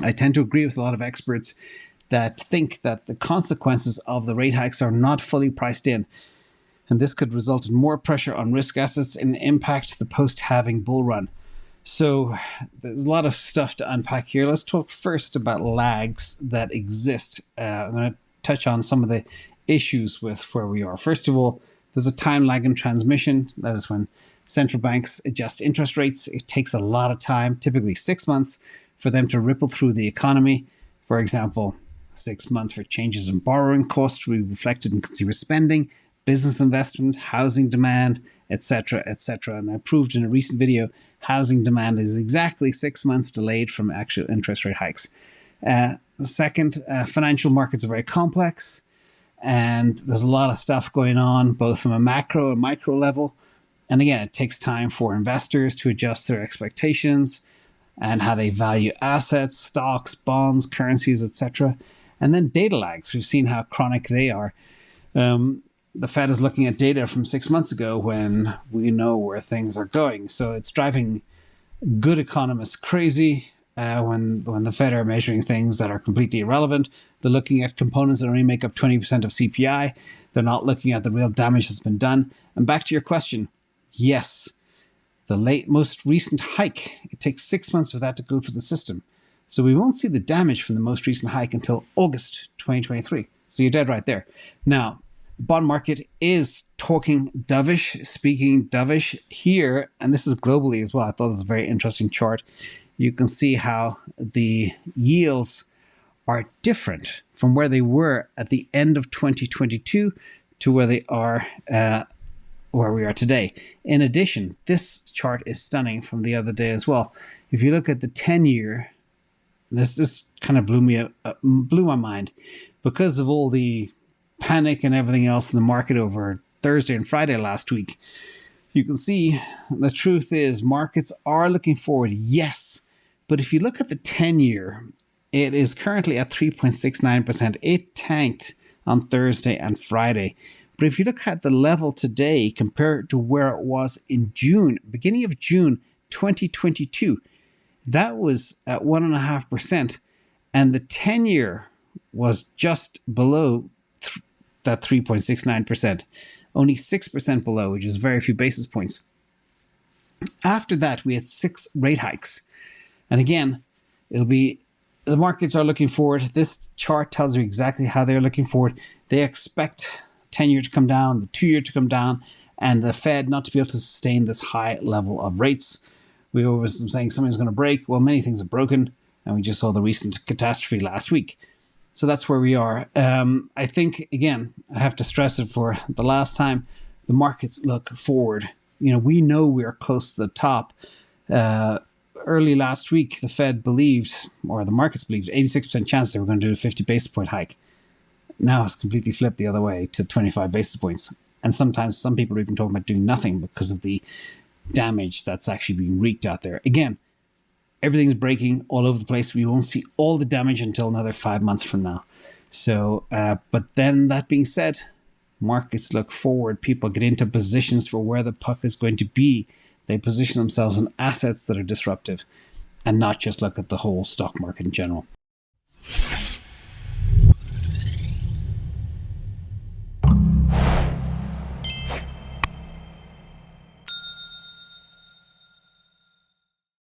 I tend to agree with a lot of experts that think that the consequences of the rate hikes are not fully priced in. And this could result in more pressure on risk assets and impact the post-halving bull run. So there's a lot of stuff to unpack here. Let's talk first about lags that exist. I'm going to touch on some of the issues with where we are. First of all, there's a time lag in transmission. That is when central banks adjust interest rates. It takes a lot of time, typically 6 months, for them to ripple through the economy. For example, 6 months for changes in borrowing costs to be reflected in consumer spending, business investment, housing demand, etc., etc. And I proved in a recent video, housing demand is exactly 6 months delayed from actual interest rate hikes. Second, financial markets are very complex, and there's a lot of stuff going on, both from a macro and micro level. And again, it takes time for investors to adjust their expectations and how they value assets, stocks, bonds, currencies, etc. And then data lags. We've seen how chronic they are. The Fed is looking at data from 6 months ago when we know where things are going. So it's driving good economists crazy when the Fed are measuring things that are completely irrelevant. They're looking at components that only make up 20% of CPI. They're not looking at the real damage that's been done. And back to your question, yes, the most recent hike, it takes 6 months for that to go through the system. So we won't see the damage from the most recent hike until August 2023. So you're dead right there. Now, the bond market is talking dovish, speaking dovish here, and this is globally as well. I thought it was a very interesting chart. You can see how the yields are different from where they were at the end of 2022 to where they are where we are today. In addition, this chart is stunning from the other day as well. If you look at the 10-year, this kind of blew my mind because of all the panic and everything else in the market over Thursday and Friday last week. You can see the truth is markets are looking forward, yes. But if you look at the 10-year, it is currently at 3.69%. It tanked on Thursday and Friday. But if you look at the level today compared to where it was in June, beginning of June 2022, that was at 1.5%. And the 10-year was just below that 3.69%, only 6% below, which is very few basis points. After that, we had 6 rate hikes. And again, the markets are looking forward. This chart tells you exactly how they're looking forward. They expect 10-year to come down, the 2-year to come down, and the Fed not to be able to sustain this high level of rates. We always saying something's going to break. Well, many things have broken, and we just saw the recent catastrophe last week. So that's where we are. I think, again, I have to stress it for the last time, the markets look forward. We know we're close to the top. Early last week, the Fed believed, or the markets believed, 86% chance they were going to do a 50 basis point hike. Now it's completely flipped the other way to 25 basis points. And sometimes some people are even talking about doing nothing because of the damage that's actually being wreaked out there. Again, everything's breaking all over the place. We won't see all the damage until another 5 months from now. So, but then that being said, markets look forward. People get into positions for where the puck is going to be. They position themselves in assets that are disruptive and not just look at the whole stock market in general.